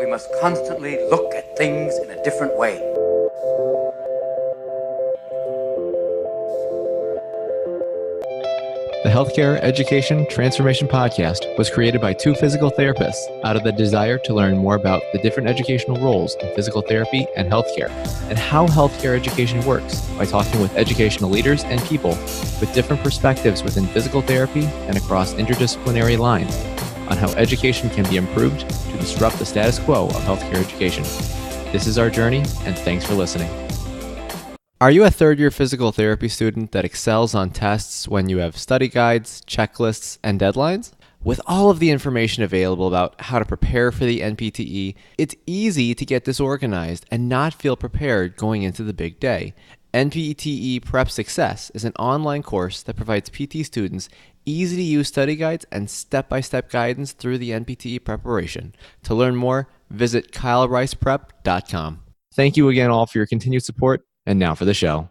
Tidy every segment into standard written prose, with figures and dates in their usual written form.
we must constantly look at things in a different way. The Healthcare Education Transformation Podcast was created by two physical therapists out of the desire to learn more about the different educational roles in physical therapy and healthcare, and how healthcare education works by talking with educational leaders and people with different perspectives within physical therapy and across interdisciplinary lines on how education can be improved to disrupt the status quo of healthcare education. This is our journey, and thanks for listening. Are you a third-year physical therapy student that excels on tests when you have study guides, checklists, and deadlines? With all of the information available about how to prepare for the NPTE, it's easy to get disorganized and not feel prepared going into the big day. NPTE Prep Success is an online course that provides PT students easy-to-use study guides and step-by-step guidance through the NPTE preparation. To learn more, visit kylericeprep.com. Thank you again all for your continued support. And now for the show.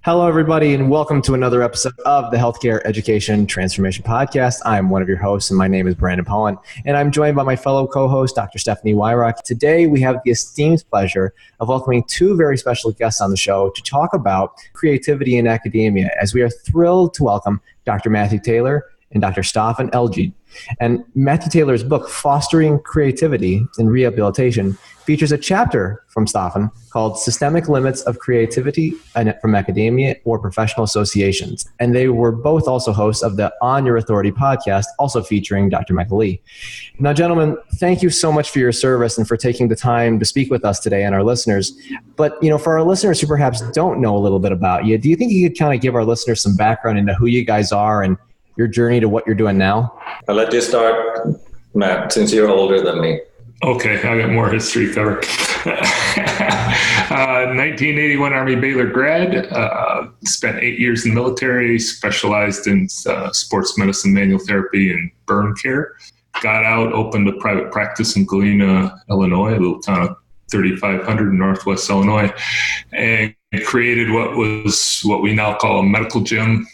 Hello, everybody, and welcome to another episode of the Healthcare Education Transformation Podcast. I'm one of your hosts, and my name is Brandon Pollen, and I'm joined by my fellow co-host, Dr. Stephanie Weirach. Today, we have the esteemed pleasure of welcoming two very special guests on the show to talk about creativity in academia, as we are thrilled to welcome Dr. Matthew Taylor and Dr. Staffan Elgelid. And Matthew Taylor's book, Fostering Creativity in Rehabilitation, features a chapter from Staffan called Systemic Limits of Creativity from Academia or Professional Associations. And they were both also hosts of the On Your Authority podcast, also featuring Dr. Michael Lee. Now, gentlemen, thank you so much for your service and for taking the time to speak with us today and our listeners. But, for our listeners who perhaps don't know a little bit about you, do you think you could kind of give our listeners some background into who you guys are and your journey to what you're doing now? I'll let you start, Matt, since you're older than me. Okay, I got more history covered. 1981 Army Baylor grad, spent 8 years in the military, specialized in sports medicine, manual therapy, and burn care. Got out, opened a private practice in Galena, Illinois, a little town of 3,500 in Northwest Illinois, and created what we now call a medical gym.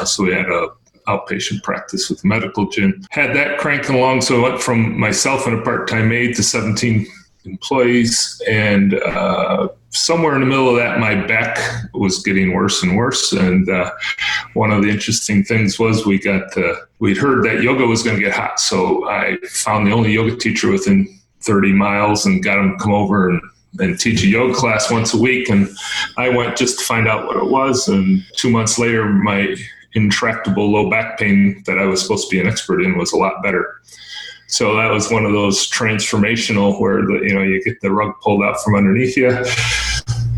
So we had a outpatient practice with medical gym. Had that cranking along, so I went from myself and a part-time aide to 17 employees, and somewhere in the middle of that, my back was getting worse and worse, and one of the interesting things was we'd heard that yoga was going to get hot, so I found the only yoga teacher within 30 miles and got him to come over and teach a yoga class once a week, and I went just to find out what it was, and 2 months later, my intractable low back pain that I was supposed to be an expert in was a lot better. So that was one of those transformational where you get the rug pulled out from underneath you.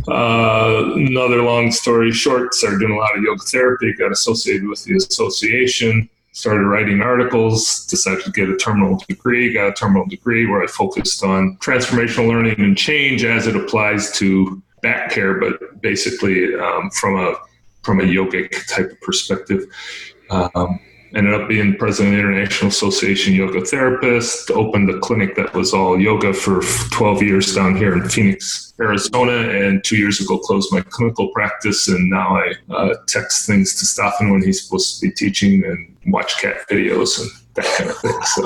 Another long story short, started doing a lot of yoga therapy, got associated with the association, started writing articles, decided to get a terminal degree, got a terminal degree where I focused on transformational learning and change as it applies to back care, but basically from a yogic type of perspective. Ended up being president of the International Association of Yoga Therapists, opened a clinic that was all yoga for 12 years down here in Phoenix, Arizona, and 2 years ago closed my clinical practice, and now I text things to Staffan when he's supposed to be teaching and watch cat videos and that kind of thing. So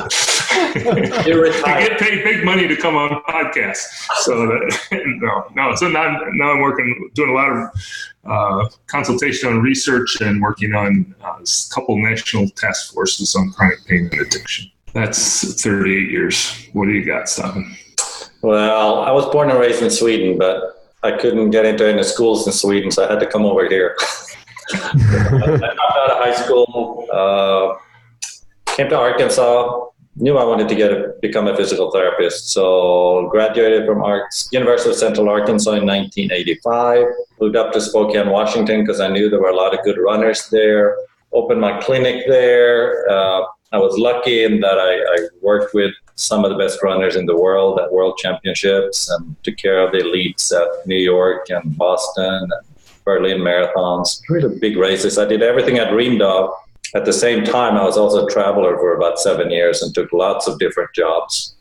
You're I get paid big money to come on podcasts. So So now I'm doing a lot of consultation on research and working on a couple national task forces on chronic pain and addiction. That's 38 years. What do you got, Staffan? Well, I was born and raised in Sweden, but I couldn't get into any schools in Sweden, so I had to come over here. I dropped out of high school, came to Arkansas, knew I wanted to become a physical therapist, so graduated from University of Central Arkansas in 1985, moved up to Spokane, Washington, because I knew there were a lot of good runners there, opened my clinic there. I was lucky in that I worked with some of the best runners in the world at World Championships and took care of the elites at New York and Boston and Berlin marathons, really big races. I did everything I dreamed of. At the same time, I was also a traveler for about 7 years and took lots of different jobs.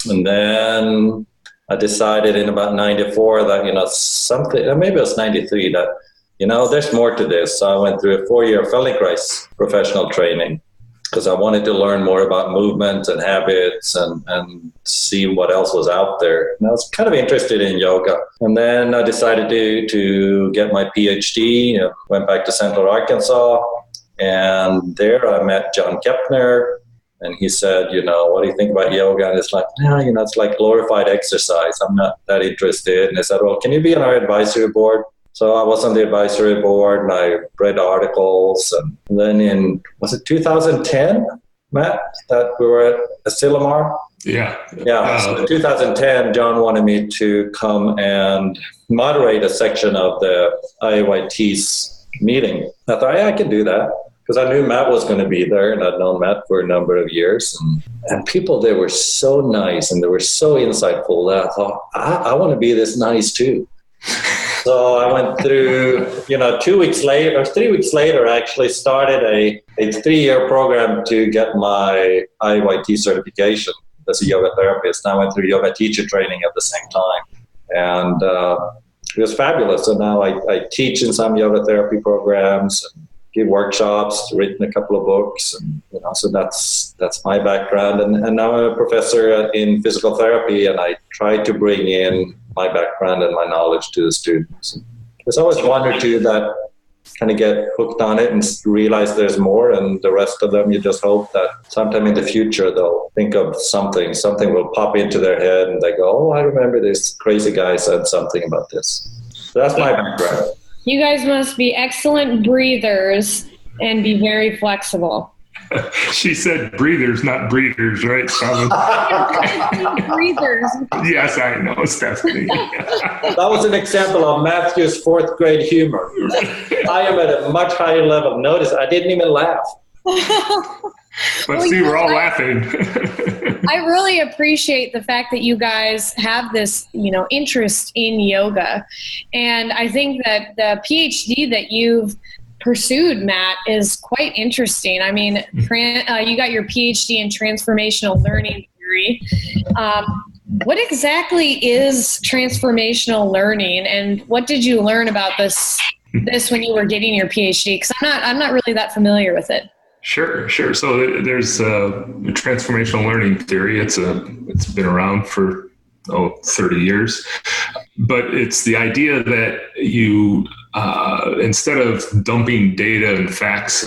And then I decided in about 94 that, maybe it was 93, that, there's more to this. So I went through a 4-year Feldenkrais professional training. because I wanted to learn more about movement and habits and see what else was out there. And I was kind of interested in yoga. And then I decided to get my PhD, went back to Central Arkansas, and there I met John Kepner. And he said, what do you think about yoga? And it's like, it's like glorified exercise. I'm not that interested. And I said, well, can you be on our advisory board? So I was on the advisory board and I read articles. And then was it 2010, Matt, that we were at Asilomar? Yeah. Yeah. So in 2010, John wanted me to come and moderate a section of the HET's meeting. I thought, I can do that. Because I knew Matt was going to be there, and I'd known Matt for a number of years. And people there were so nice, and they were so insightful that I thought, I want to be this nice too. So I went through, 3 weeks later, I actually started a 3-year program to get my C-IAYT certification as a yoga therapist. And I went through yoga teacher training at the same time. And it was fabulous. So now I teach in some yoga therapy programs, and give workshops, written a couple of books, and so that's my background. And now I'm a professor in physical therapy, and I try to bring in my background and my knowledge to the students. And there's always one or two that kind of get hooked on it and realize there's more, and the rest of them, you just hope that sometime in the future they'll think of something will pop into their head, and they go, oh, I remember this crazy guy said something about this. So that's my background. You guys must be excellent breathers and be very flexible. She said breathers, not breeders, right, Staffan? Breathers. Yes, I know, Stephanie. That was an example of Matthew's 4th grade humor. I am at a much higher level. Notice I didn't even laugh. But see, we're all laughing. I really appreciate the fact that you guys have this, interest in yoga. And I think that the PhD that you've pursued, Matt, is quite interesting. I mean, you got your PhD in transformational learning theory. What exactly is transformational learning, and what did you learn about this when you were getting your PhD? Because I'm not really that familiar with it. Sure. So there's transformational learning theory. It's been around for 30 years, but it's the idea that you instead of dumping data and facts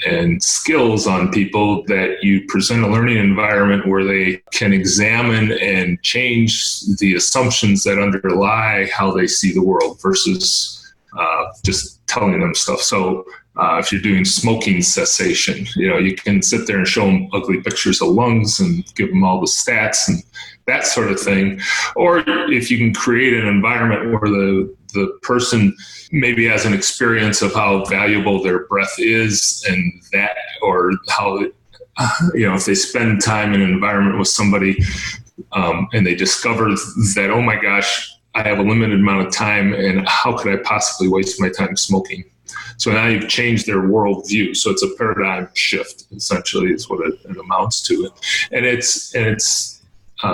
and skills on people, that you present a learning environment where they can examine and change the assumptions that underlie how they see the world versus just telling them stuff. So if you're doing smoking cessation, you can sit there and show them ugly pictures of lungs and give them all the stats and that sort of thing. Or if you can create an environment where the person maybe has an experience of how valuable their breath is, and that, or how, if they spend time in an environment with somebody and they discover that, oh my gosh, I have a limited amount of time, and how could I possibly waste my time smoking? So now you've changed their worldview. So it's a paradigm shift, essentially, is what it amounts to. And it's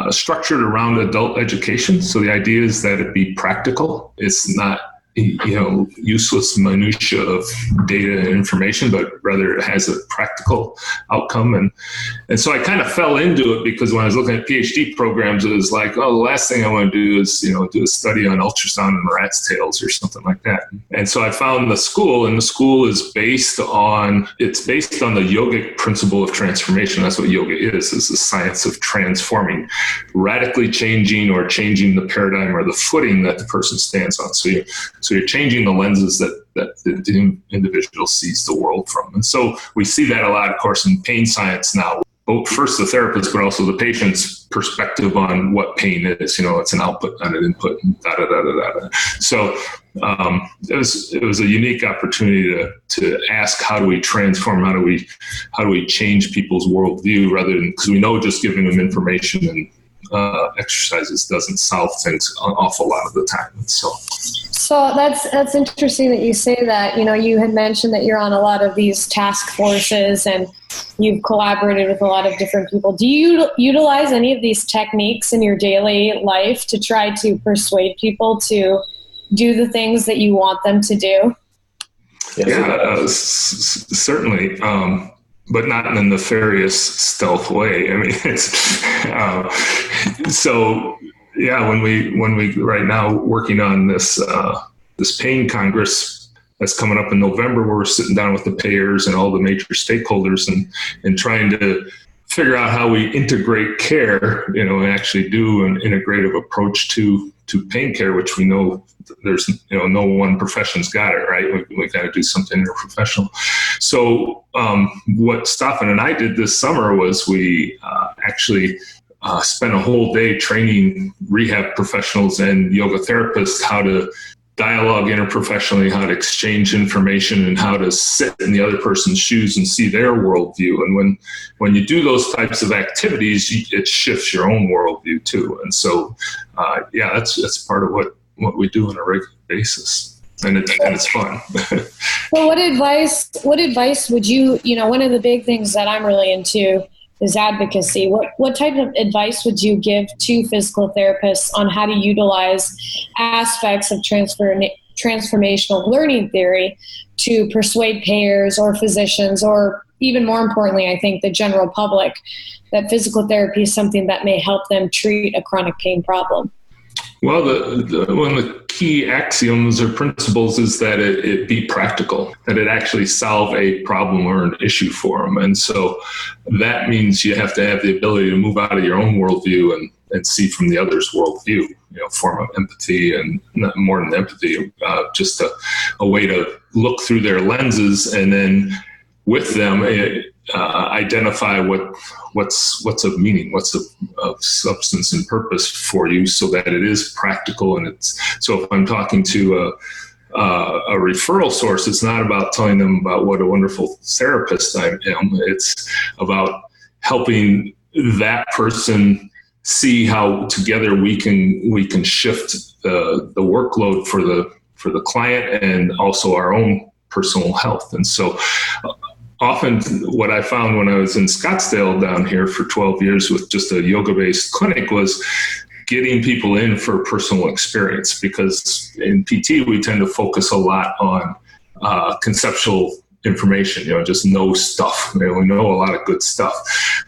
structured around adult education. So the idea is that it be practical. It's not useless minutia of data and information, but rather it has a practical outcome. And so I kind of fell into it because when I was looking at PhD programs, it was like, oh, the last thing I want to do is, do a study on ultrasound and rat's tails or something like that. And so I found the school, and the school is based on the yogic principle of transformation. That's what yoga is the science of transforming, radically changing or changing the paradigm or the footing that the person stands on. So you're changing the lenses that the individual sees the world from. And so we see that a lot, of course, in pain science now. Both first the therapist, but also the patient's perspective on what pain is. It's an output and an input, and da-da-da-da-da. So it was a unique opportunity to ask, how do we transform? How do we change people's worldview, rather than, because we know just giving them information and exercises doesn't solve things an awful lot of the time. So that's interesting that you say that. You had mentioned that you're on a lot of these task forces and you've collaborated with a lot of different people. Do you utilize any of these techniques in your daily life to try to persuade people to do the things that you want them to do? Yeah, certainly. but not in a nefarious stealth way. I mean, it's so yeah. When we right now working on this pain Congress that's coming up in November, where we're sitting down with the payers and all the major stakeholders and trying to figure out how we integrate care, and actually do an integrative approach to pain care, which we know there's, no one profession's got it, right? We got to do something interprofessional. So what Staffan and I did this summer was we actually spent a whole day training rehab professionals and yoga therapists how to dialogue interprofessionally, how to exchange information, and how to sit in the other person's shoes and see their worldview. And when you do those types of activities, it shifts your own worldview too. And so, that's part of what we do on a regular basis, and it's fun. Well, what advice would you? One of the big things that I'm really into is advocacy. What type of advice would you give to physical therapists on how to utilize aspects of transformational learning theory to persuade payers or physicians, or even more importantly, I think the general public, that physical therapy is something that may help them treat a chronic pain problem? Well, one of the key axioms or principles is that it be practical, that it actually solve a problem or an issue for them. And so that means you have to have the ability to move out of your own worldview and see from the other's worldview, form of empathy, and not more than empathy, just a way to look through their lenses, and then with them, identify what's of meaning, what's of substance and purpose for you, so that it is practical. And so if I'm talking to a referral source, it's not about telling them about what a wonderful therapist I am. It's about helping that person see how together we can shift the workload for the client and also our own personal health. And so often what I found when I was in Scottsdale down here for 12 years with just a yoga-based clinic was getting people in for personal experience, because in PT we tend to focus a lot on conceptual information, just know stuff. We know a lot of good stuff.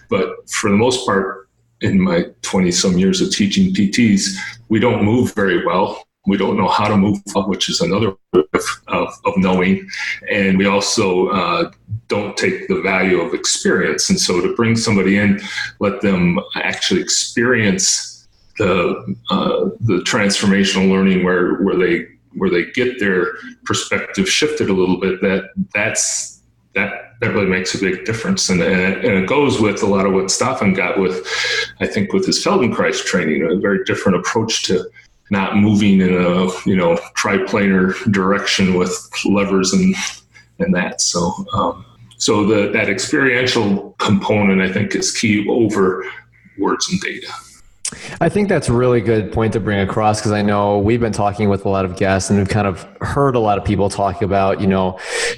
But for the most part, in my 20-some years of teaching PTs, we don't move very well. We don't know how to move up, which is another of knowing. And we also don't take the value of experience. And so to bring somebody in, let them actually experience the transformational learning where they get their perspective shifted a little bit, that really makes a big difference. And it goes with a lot of what Staffan got with, I think, with his Feldenkrais training, a very different approach to not moving in a triplanar direction with levers and that. So that experiential component, I think, is key over words and data. I think that's a really good point to bring across, because I know we've been talking with a lot of guests and we've kind of heard a lot of people talk about,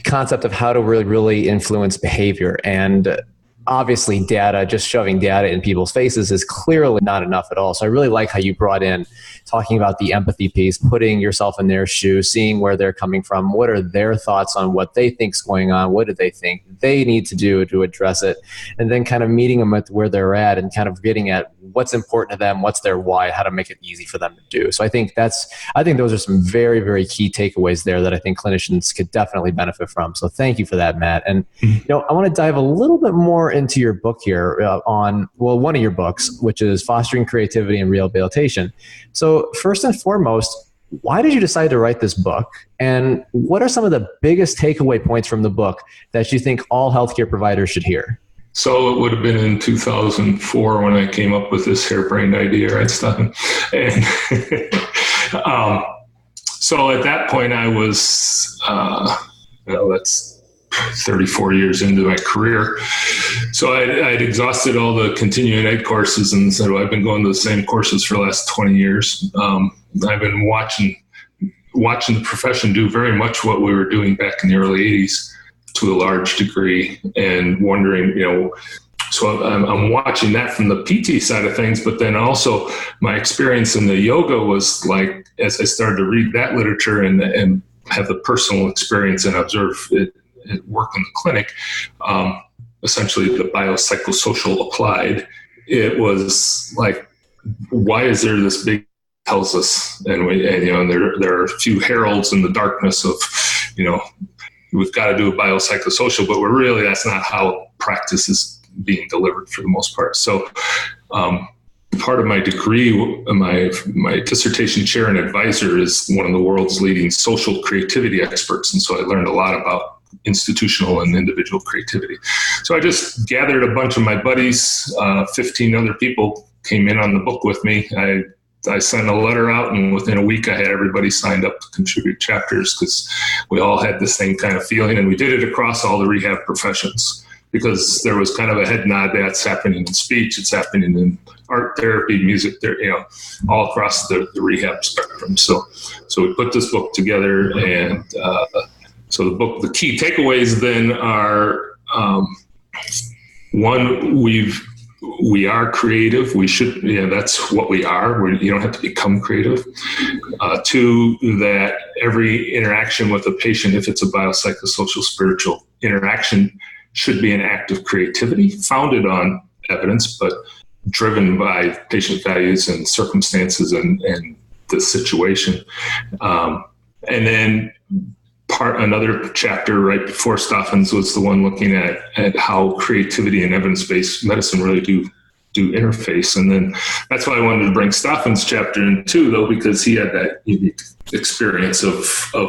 concept of how to really influence behavior. And obviously data, just shoving data in people's faces is clearly not enough at all. So I really like how you brought in talking about the empathy piece, putting yourself in their shoes, seeing where they're coming from, what are their thoughts on what they think's going on, what do they think they need to do to address it, and then kind of meeting them at where they're at and kind of getting at what's important to them, what's their why, how to make it easy for them to do. So I think those are some very, very key takeaways there that I think clinicians could definitely benefit from. So thank you for that, Matt. And I want to dive a little bit more into your book here on one of your books, which is Fostering Creativity and Rehabilitation. So first and foremost, why did you decide to write this book? And what are some of the biggest takeaway points from the book that you think all healthcare providers should hear? So it would have been in 2004 when I came up with this harebrained idea, right, Staffan? And so at that point I was, that's 34 years into my career. So I'd exhausted all the continuing ed courses and said, well, I've been going to the same courses for the last 20 years. I've been watching the profession do very much what we were doing back in the early 80s to a large degree, and wondering, so I'm watching that from the PT side of things, but then also my experience in the yoga was like, as I started to read that literature and have the personal experience and observe it work in the clinic, essentially the biopsychosocial applied, it was like, why is there this big tells us, and there are a few heralds in the darkness of, we've got to do a biopsychosocial, but that's not how practice is being delivered for the most part. So part of my degree, my dissertation chair and advisor is one of the world's leading social creativity experts. And so I learned a lot about institutional and individual creativity. So I just gathered a bunch of my buddies, 15 other people came in on the book with me. I sent a letter out, and within a week I had everybody signed up to contribute chapters because we all had the same kind of feeling, and we did it across all the rehab professions because there was kind of a head nod that's happening in speech, it's happening in art therapy, music therapy, all across the rehab spectrum. So we put this book together, and so the key takeaways then are, one, we are creative. We should, that's what we are. You don't have to become creative. Two, that every interaction with a patient, if it's a biopsychosocial spiritual interaction, should be an act of creativity founded on evidence, but driven by patient values and circumstances and the situation. And then another chapter right before Staffan's was the one looking at how creativity and evidence-based medicine really do interface. And then that's why I wanted to bring Staffan's chapter in too, though, because he had that unique experience of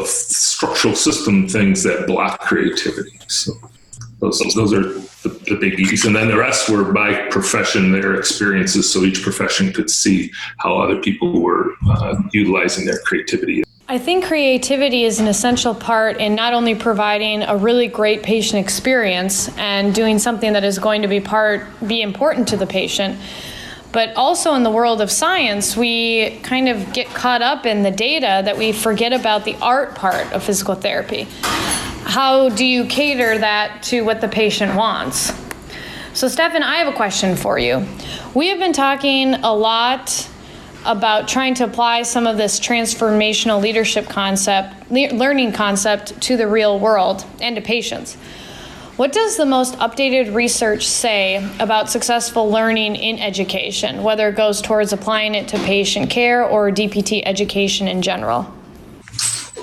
structural system things that block creativity. So those are the biggies. And then the rest were by profession, their experiences, so each profession could see how other people were utilizing their creativity. I think creativity is an essential part in not only providing a really great patient experience and doing something that is going to be important to the patient, but also in the world of science, we kind of get caught up in the data that we forget about the art part of physical therapy. How do you cater that to what the patient wants? So Staffan, I have a question for you. We have been talking a lot about trying to apply some of this transformational leadership learning concept to the real world and to patients. What does the most updated research say about successful learning in education, whether it goes towards applying it to patient care or DPT education in general?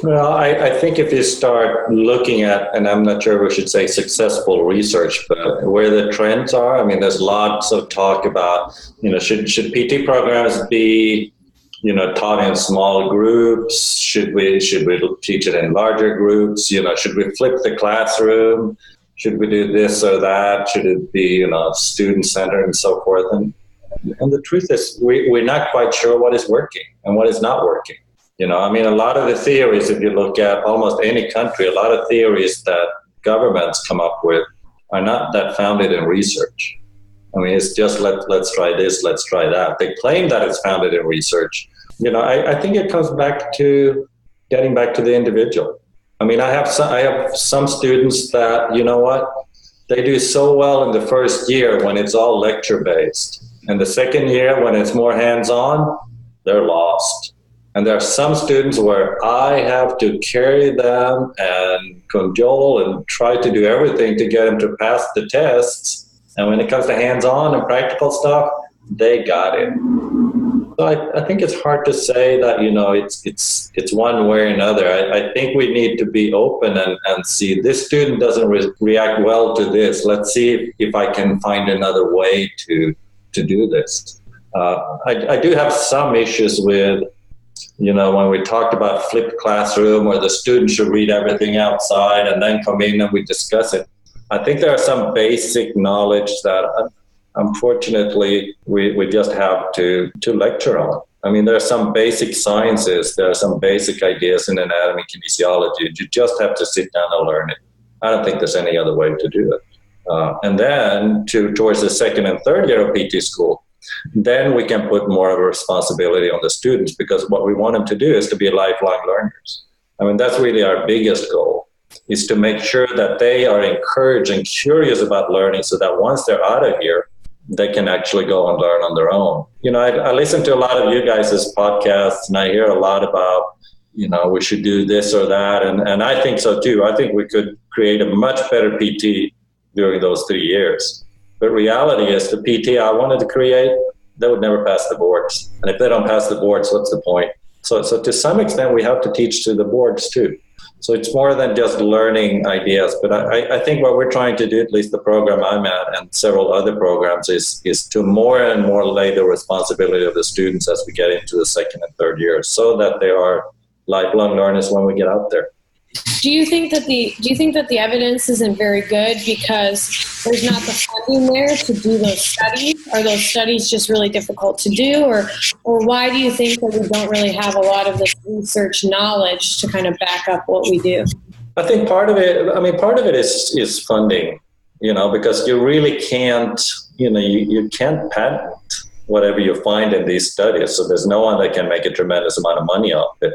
Well, I think if you start looking at, and I'm not sure we should say successful research, but where the trends are, I mean, there's lots of talk about, should PT programs be, taught in small groups? Should we teach it in larger groups? Should we flip the classroom? Should we do this or that? Should it be, student-centered and so forth? And the truth is, we're not quite sure what is working and what is not working. A lot of the theories, if you look at almost any country, a lot of theories that governments come up with are not that founded in research. It's just let's try this, let's try that. They claim that it's founded in research. I think it comes back to getting back to the individual. I have some students that, they do so well in the first year when it's all lecture-based. And the second year, when it's more hands-on, they're lost. And there are some students where I have to carry them and cajole and try to do everything to get them to pass the tests. And when it comes to hands-on and practical stuff, they got it. So I think it's hard to say that, it's one way or another. I think we need to be open and see this student doesn't react well to this. Let's see if I can find another way to do this. I do have some issues with, when we talked about flipped classroom where the student should read everything outside and then come in and we discuss it. I think there are some basic knowledge that unfortunately we just have to lecture on. There are some basic sciences, there are some basic ideas in anatomy, kinesiology. You just have to sit down and learn it. I don't think there's any other way to do it. And then towards the second and third year of PT school, then we can put more of a responsibility on the students, because what we want them to do is to be lifelong learners. That's really our biggest goal, is to make sure that they are encouraged and curious about learning so that once they're out of here, they can actually go and learn on their own. I listen to a lot of you guys' podcasts, and I hear a lot about, we should do this or that. And I think so too. I think we could create a much better PT during those 3 years. But reality is the PT I wanted to create, they would never pass the boards. And if they don't pass the boards, what's the point? So to some extent, we have to teach to the boards too. So it's more than just learning ideas. But I think what we're trying to do, at least the program I'm at and several other programs, is to more and more lay the responsibility of the students as we get into the second and third years, so that they are lifelong learners when we get out there. Do you think that the evidence isn't very good because there's not the funding there to do those studies? Are those studies just really difficult to do, or why do you think that we don't really have a lot of this research knowledge to kind of back up what we do? I think part of it is funding, because you really can't, you can't patent whatever you find in these studies. So there's no one that can make a tremendous amount of money off it.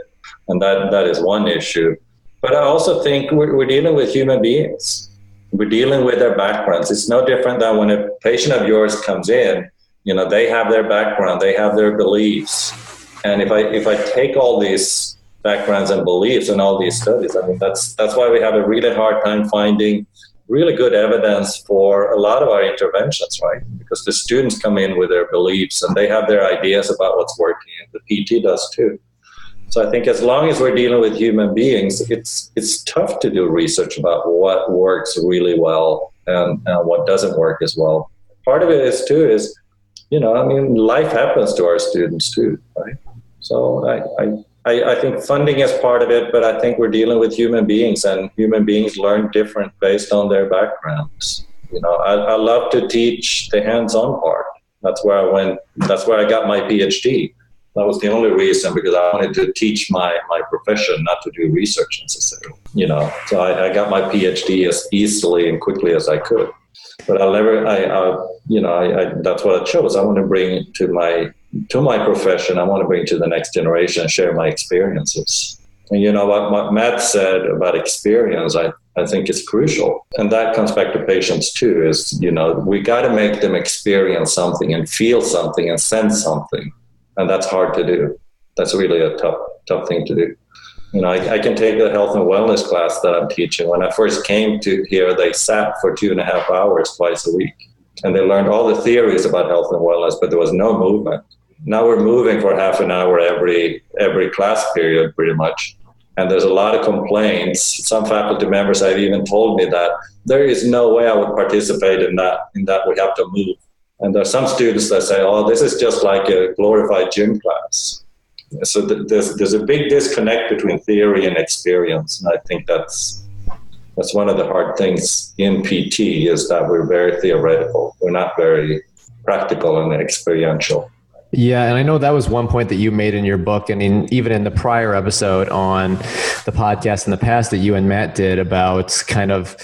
And that is one issue. But I also think we're dealing with human beings. We're dealing with their backgrounds. It's no different than when a patient of yours comes in, they have their background, they have their beliefs. And if I take all these backgrounds and beliefs and all these studies, that's why we have a really hard time finding really good evidence for a lot of our interventions, right? Because the students come in with their beliefs and they have their ideas about what's working, and the PT does too. So I think as long as we're dealing with human beings, it's tough to do research about what works really well and what doesn't work as well. Part of it is life happens to our students too, right? So I think funding is part of it, but I think we're dealing with human beings, and human beings learn different based on their backgrounds. I love to teach the hands-on part. That's where I went. That's where I got my PhD. That was the only reason, because I wanted to teach my profession, not to do research necessarily. So I got my PhD as easily and quickly as I could. But that's what I chose. I want to bring to my profession. I want to bring to the next generation and share my experiences. And what Matt said about experience, I think is crucial. And that comes back to patients too, is, we got to make them experience something and feel something and sense something. And that's hard to do. That's really a tough thing to do. I can take the health and wellness class that I'm teaching. When I first came to here, they sat for 2.5 hours twice a week. And they learned all the theories about health and wellness, but there was no movement. Now we're moving for half an hour every class period, pretty much. And there's a lot of complaints. Some faculty members have even told me that there is no way I would participate in that. We have to move. And there are some students that say, oh, this is just like a glorified gym class. So there's a big disconnect between theory and experience. And I think that's one of the hard things in PT, is that we're very theoretical. We're not very practical and experiential. Yeah, and I know that was one point that you made in your book, and even in the prior episode on the podcast in the past that you and Matt did, about kind of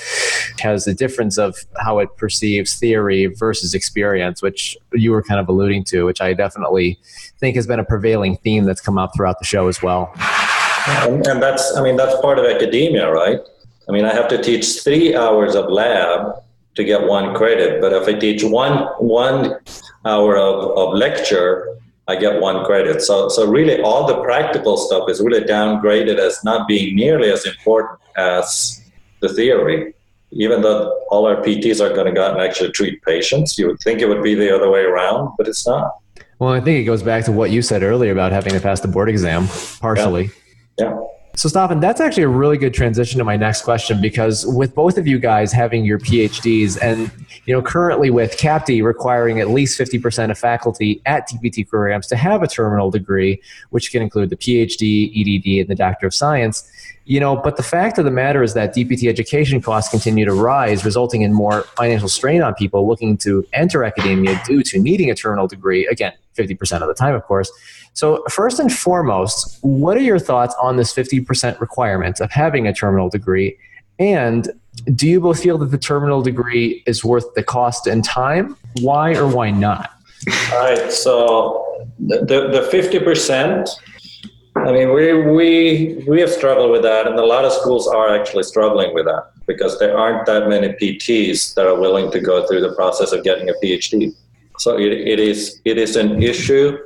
has the difference of how it perceives theory versus experience, which you were kind of alluding to, which I definitely think has been a prevailing theme that's come up throughout the show as well. And that's part of academia, right? I have to teach 3 hours of lab to get 1 credit, but if I teach one hour of lecture, I get 1 credit. So really all the practical stuff is really downgraded as not being nearly as important as the theory. Even though all our PTs are going to go out and actually treat patients, you would think it would be the other way around, but it's not. Well, I think it goes back to what you said earlier about having to pass the board exam, partially. Yeah. So Staffan, that's actually a really good transition to my next question, because with both of you guys having your PhDs and, currently with CAPTE requiring at least 50% of faculty at DPT programs to have a terminal degree, which can include the PhD, EDD, and the Doctor of Science, but the fact of the matter is that DPT education costs continue to rise, resulting in more financial strain on people looking to enter academia due to needing a terminal degree, again, 50% of the time, of course. So first and foremost, what are your thoughts on this 50% requirement of having a terminal degree? And do you both feel that the terminal degree is worth the cost and time? Why or why not? All right. So the 50%, we have struggled with that, and a lot of schools are actually struggling with that because there aren't that many PTs that are willing to go through the process of getting a PhD. So it is an issue.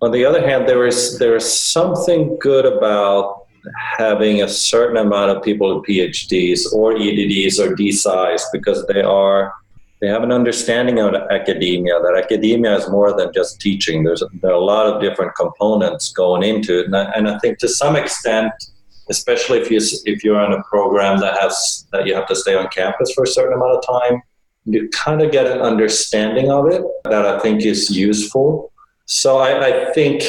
On the other hand, there is something good about having a certain amount of people with PhDs or EDDs or DSIs because they have an understanding of academia, that academia is more than just teaching. There are a lot of different components going into it. And I think to some extent, especially if you're in a program that you have to stay on campus for a certain amount of time, you kind of get an understanding of it that I think is useful. So I think,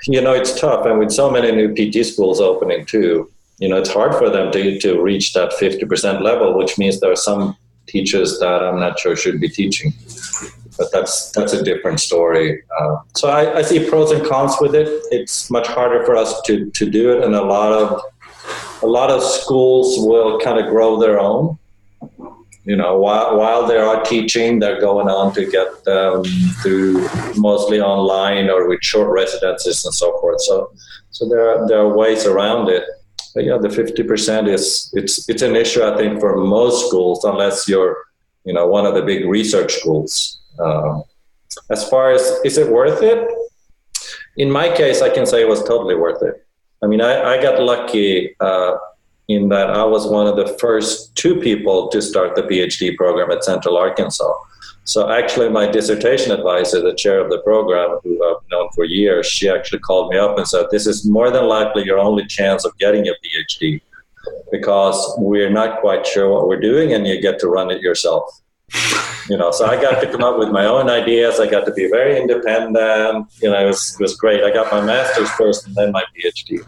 it's tough. And with so many new PT schools opening too, it's hard for them to reach that 50% level, which means there are some teachers that I'm not sure should be teaching. But that's a different story. So I see pros and cons with it. It's much harder for us to do it, and a lot of schools will kind of grow their own. While they are teaching, they're going on to get them through mostly online or with short residencies and so forth. So there are ways around it. But yeah, the 50% it's an issue, I think, for most schools, unless you're, one of the big research schools. As far as, is it worth it? In my case, I can say it was totally worth it. I mean, I got lucky in that I was one of the first 2 people to start the PhD program at Central Arkansas. So actually my dissertation advisor, the chair of the program, who I've known for years, she actually called me up and said, this is more than likely your only chance of getting a PhD because we're not quite sure what we're doing and you get to run it yourself. So I got to come up with my own ideas. I got to be very independent. It was great. I got my master's first and then my PhD.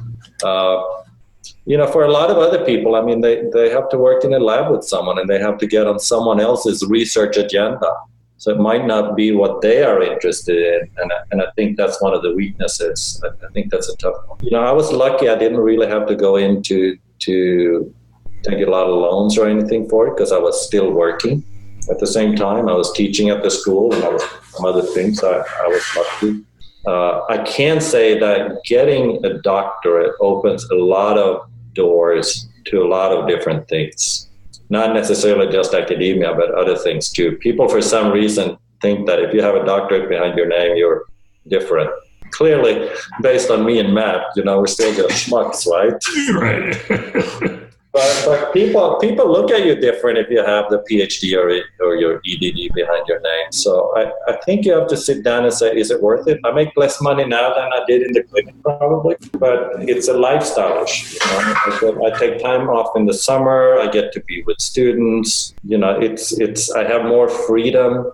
For a lot of other people, I mean, they have to work in a lab with someone and they have to get on someone else's research agenda. So it might not be what they are interested in. And I think that's one of the weaknesses. I think that's a tough one. I was lucky I didn't really have to go into to take a lot of loans or anything for it because I was still working. At the same time, I was teaching at the school and I was some other things. I was lucky. I can say that getting a doctorate opens a lot of doors to a lot of different things. Not necessarily just academia, but other things too. People, for some reason, think that if you have a doctorate behind your name, you're different. Clearly, based on me and Matt, we're still just schmucks, right? Right. But people look at you different if you have the PhD or your EDD behind your name. So I think you have to sit down and say, is it worth it? I make less money now than I did in the clinic probably, but it's a lifestyle issue. I take time off in the summer. I get to be with students. I have more freedom.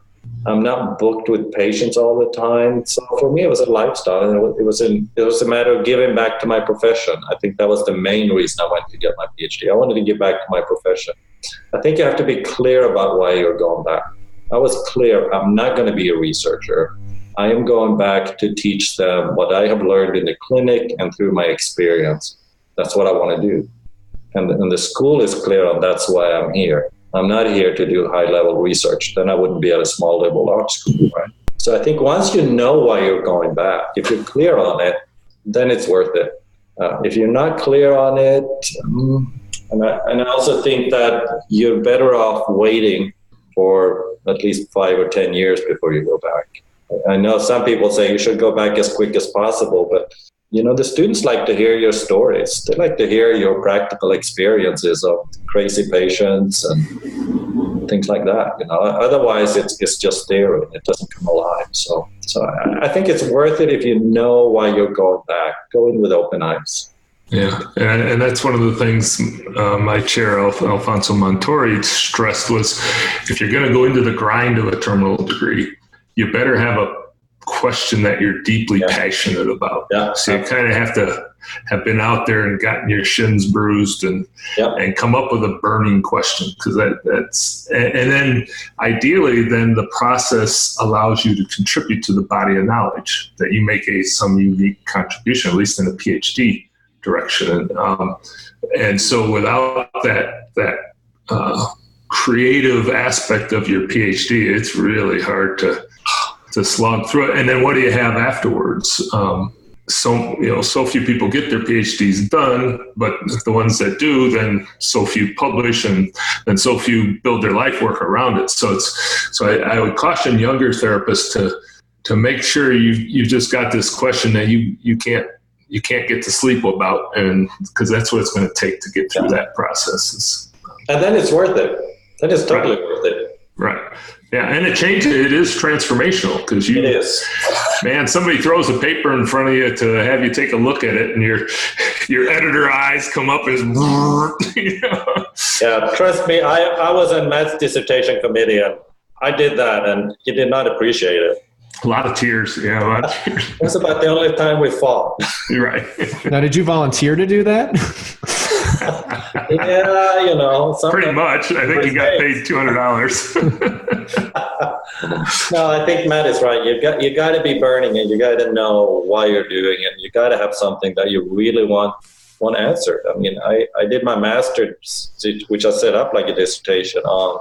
I'm not booked with patients all the time. So for me, it was a lifestyle. And it was a matter of giving back to my profession. I think that was the main reason I went to get my PhD. I wanted to give back to my profession. I think you have to be clear about why you're going back. I was clear. I'm not going to be a researcher. I am going back to teach them what I have learned in the clinic and through my experience. That's what I want to do. And the school is clear on that's why I'm here. I'm not here to do high-level research. Then I wouldn't be at a small liberal arts school, right? So I think once you know why you're going back, if you're clear on it, then it's worth it. If you're not clear on it, and I also think that you're better off waiting for at least 5 or 10 years before you go back. I know some people say you should go back as quick as possible, but the students like to hear your stories. They like to hear your practical experiences of crazy patients and things like that. Otherwise it's just theory. It doesn't come alive. So I think it's worth it if you know why you're going back. Go in with open eyes. Yeah, and that's one of the things my chair, Alfonso Montori, stressed was if you're going to go into the grind of a terminal degree, you better have a question that you're deeply passionate about. Yeah. So you kind of have to have been out there and gotten your shins bruised and come up with a burning question, because that's and then ideally then the process allows you to contribute to the body of knowledge, that you make some unique contribution, at least in a PhD direction. And so without that creative aspect of your PhD, it's really hard to slog through it. And then what do you have afterwards? So few people get their PhDs done, but the ones that do, then so few publish, and then so few build their life work around it. So I would caution younger therapists to make sure you've just got this question that you can't you can't get to sleep about, and because that's what it's going to take to get through that process. And then it's worth it. Then it's totally worth it. Right. Yeah, and it is transformational because it is. Man, somebody throws a paper in front of you to have you take a look at it, and your editor eyes come up as, you know. Yeah, trust me, I was on Matt's dissertation committee, and I did that, and he did not appreciate it. A lot of tears, yeah. A lot of tears. That's about the only time we fought. You're right. Now, did you volunteer to do that? Yeah, you know. Pretty much. I think you got paid $200. No, I think Matt is right. You got to be burning it. You got to know why you're doing it. You got to have something that you really want answered. I mean, I did my master's, which I set up like a dissertation on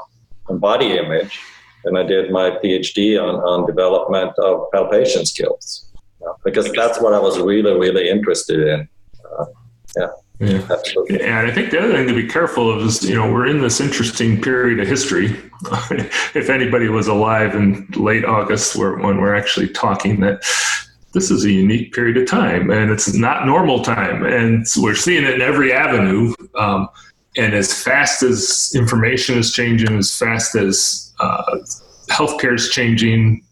body image, and I did my PhD on development of palpation skills, because that's what I was really, really interested in. Yeah, absolutely. And I think the other thing to be careful of is, we're in this interesting period of history. If anybody was alive in late August when we're actually talking, that this is a unique period of time, and it's not normal time. And we're seeing it in every avenue. And as fast as information is changing, as fast as healthcare is changing,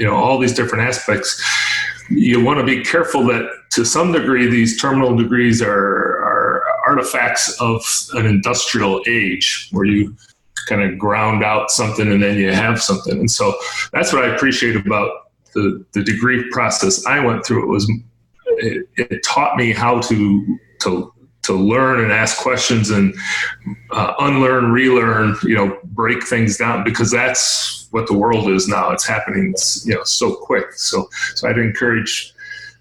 all these different aspects, you want to be careful that to some degree, these terminal degrees are artifacts of an industrial age where you kind of ground out something and then you have something. And so that's what I appreciate about the degree process I went through. It taught me how to learn and ask questions and unlearn, relearn, break things down, because that's what the world is now. It's happening, so quick. So I'd encourage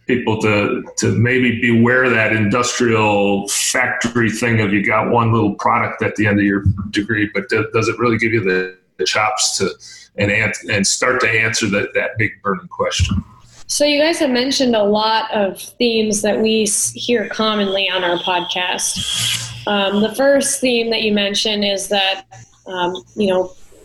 people to maybe beware that industrial factory thing of you got one little product at the end of your degree, but does it really give you the chops to and start to answer that big burning question? So you guys have mentioned a lot of themes that we hear commonly on our podcast. The first theme that you mentioned is that,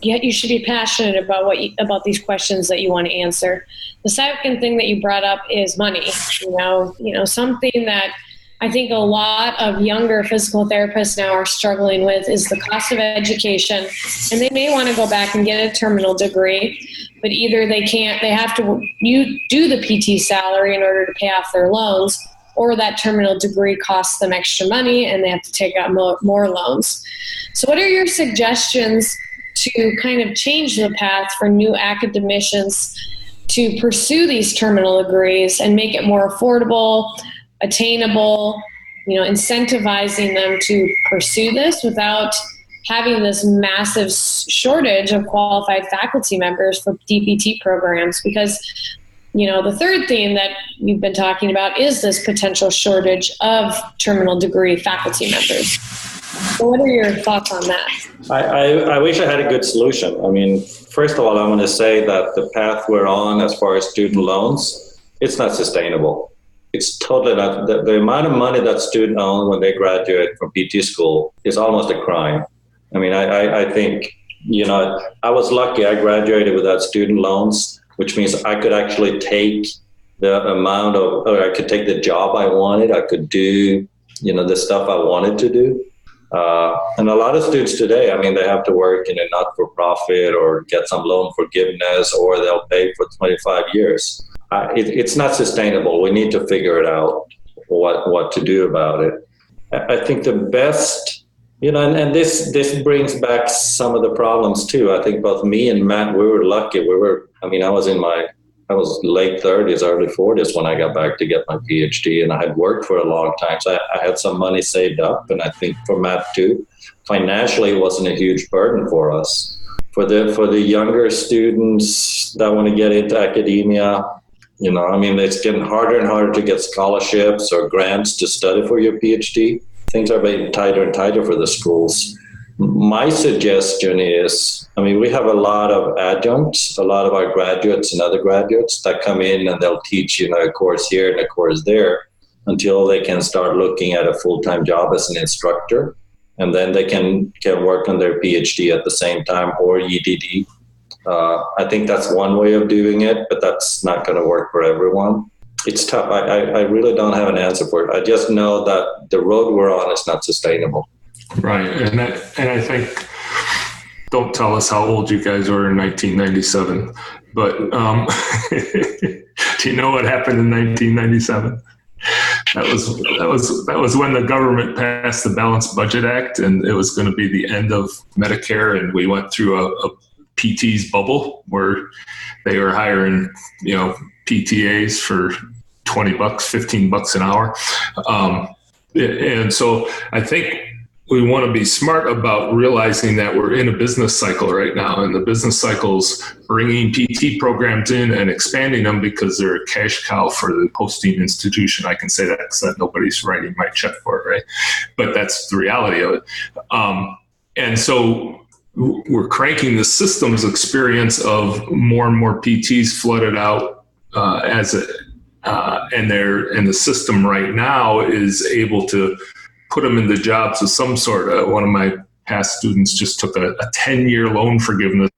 you should be passionate about these questions that you want to answer. The second thing that you brought up is money. Something that I think a lot of younger physical therapists now are struggling with is the cost of education, and they may want to go back and get a terminal degree, but either they have to do the PT salary in order to pay off their loans, or that terminal degree costs them extra money and they have to take out more loans. So what are your suggestions to kind of change the path for new academicians to pursue these terminal degrees and make it more affordable, attainable, incentivizing them to pursue this without having this massive shortage of qualified faculty members for DPT programs? Because, the third theme that we've been talking about is this potential shortage of terminal degree faculty members. So what are your thoughts on that? I wish I had a good solution. I mean, first of all, I want to say that the path we're on as far as student loans, it's not sustainable. It's totally not. The amount of money that students own when they graduate from PT school is almost a crime. I mean, I think, I was lucky. I graduated without student loans, which means I could actually take I could take the job I wanted. I could do, the stuff I wanted to do. And a lot of students today, they have to work in a not-for-profit or get some loan forgiveness, or they'll pay for 25 years. It's not sustainable. We need to figure it out, what to do about it. I think the best, and this brings back some of the problems too. I think both me and Matt, we were lucky. I was late 30s, early 40s when I got back to get my PhD, and I had worked for a long time. So I had some money saved up, and I think for Matt too, financially it wasn't a huge burden for us. For the younger students that want to get into academia, it's getting harder and harder to get scholarships or grants to study for your PhD. Things are getting tighter and tighter for the schools. My suggestion is, we have a lot of adjuncts, a lot of our graduates and other graduates that come in and they'll teach, a course here and a course there until they can start looking at a full-time job as an instructor. And then they can work on their PhD at the same time, or EDD. I think that's one way of doing it, but that's not going to work for everyone. It's tough. I really don't have an answer for it. I just know that the road we're on is not sustainable. Right. And I think, don't tell us how old you guys were in 1997, but do you know what happened in 1997? That was when the government passed the Balanced Budget Act, and it was going to be the end of Medicare, and we went through a PT's bubble where they were hiring, PTAs for $20, $15 an hour. And so I think we want to be smart about realizing that we're in a business cycle right now, and the business cycle's bringing PT programs in and expanding them because they're a cash cow for the posting institution. I can say that because nobody's writing my check for it, right? But that's the reality of it. And so we're cranking the systems experience of more and more PTs flooded out and the system right now is able to put them into jobs of some sort. One of my past students just took a 10-year loan forgiveness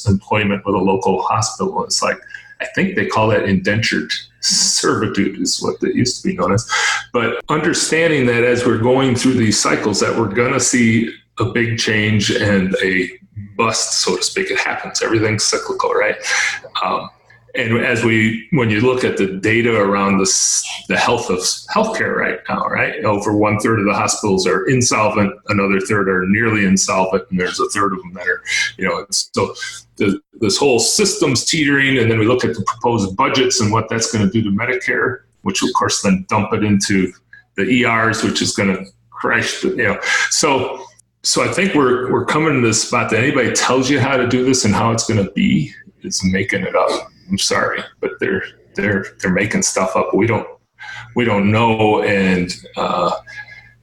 employment with a local hospital. It's like, I think they call that indentured servitude is what it used to be known as. But understanding that as we're going through these cycles that we're going to see a big change and a bust, so to speak. It happens. Everything's cyclical, right? And when you look at the data around the health of healthcare right now, right? Over 1/3 of the hospitals are insolvent, another third are nearly insolvent, and there's a third of them that are, so this whole system's teetering. And then we look at the proposed budgets and what that's going to do to Medicare, which of course then dump it into the ERs, which is going to crash So I think we're coming to this spot that anybody tells you how to do this and how it's going to be is making it up. I'm sorry, but they're making stuff up. We don't know, and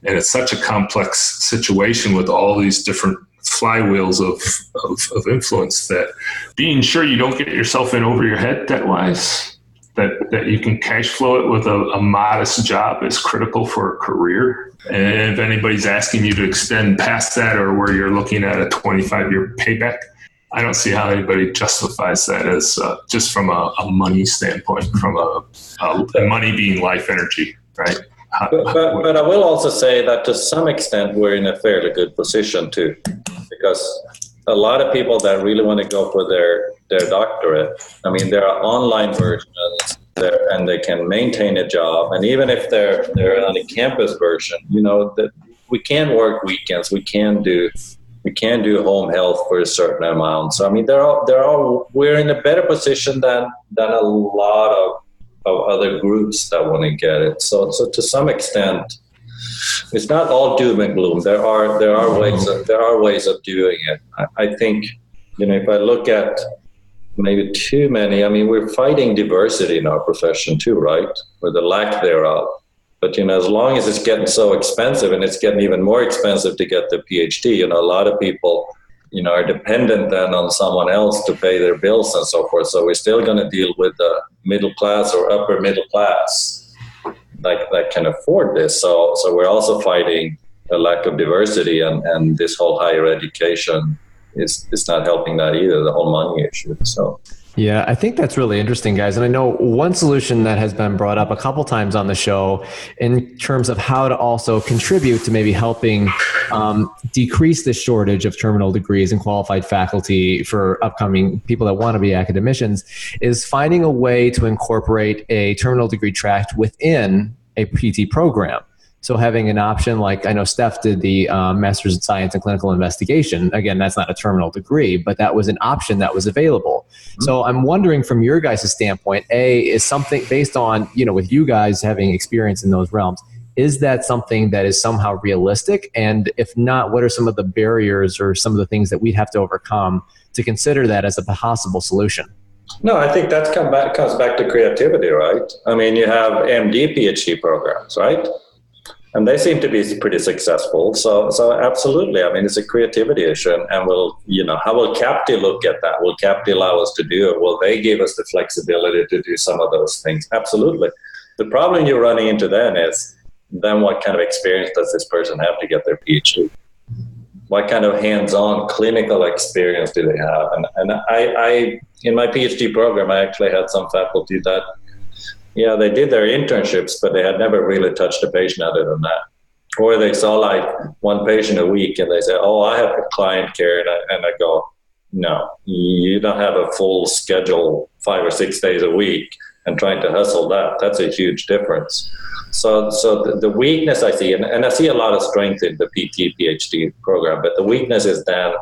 it's such a complex situation with all these different flywheels of influence that being sure you don't get yourself in over your head debt-wise, that you can cash flow it with a modest job is critical for a career. And if anybody's asking you to extend past that or where you're looking at a 25-year payback, I don't see how anybody justifies that as just from a money standpoint, from a money being life energy, right? But I will also say that to some extent we're in a fairly good position too, because a lot of people that really want to go for their doctorate, I mean, there are online versions there, and they can maintain a job. And even if they're on a campus version, that we can work weekends, we can do home health for a certain amount. So I mean, we're in a better position than a lot of other groups that want to get it. So to some extent, it's not all doom and gloom. There are ways of doing it. I think, if I look at maybe too many, I mean, we're fighting diversity in our profession too, right? Or the lack thereof. But, as long as it's getting so expensive, and it's getting even more expensive to get the PhD, a lot of people, are dependent then on someone else to pay their bills and so forth. So we're still going to deal with the middle class or upper middle class that can afford this. So we're also fighting a lack of diversity, and this whole higher education is not helping that either, the whole money issue. So. Yeah, I think that's really interesting, guys. And I know one solution that has been brought up a couple times on the show in terms of how to also contribute to maybe helping decrease the shortage of terminal degrees and qualified faculty for upcoming people that want to be academicians is finding a way to incorporate a terminal degree track within a PT program. So having an option like, I know Steph did the Master's in Science and Clinical Investigation. Again, that's not a terminal degree, but that was an option that was available. Mm-hmm. So I'm wondering from your guys' standpoint, is something based on, with you guys having experience in those realms, is that something that is somehow realistic? And if not, what are some of the barriers or some of the things that we'd have to overcome to consider that as a possible solution? No, I think that comes back to creativity, right? I mean, you have MD, PhD programs, right? And they seem to be pretty successful. So absolutely. I mean, it's a creativity issue. And how will CAPTI look at that? Will CAPTI allow us to do it? Will they give us the flexibility to do some of those things? Absolutely. The problem you're running into then is, what kind of experience does this person have to get their PhD? What kind of hands-on clinical experience do they have? And I in my PhD program, I actually had some faculty that yeah, they did their internships, but they had never really touched a patient other than that. Or they saw like one patient a week and they say, oh, I have client care. And I go, no, you don't have a full schedule 5 or 6 days a week and trying to hustle that. That's a huge difference. So the weakness I see, and I see a lot of strength in the PT, PhD program, but the weakness is then,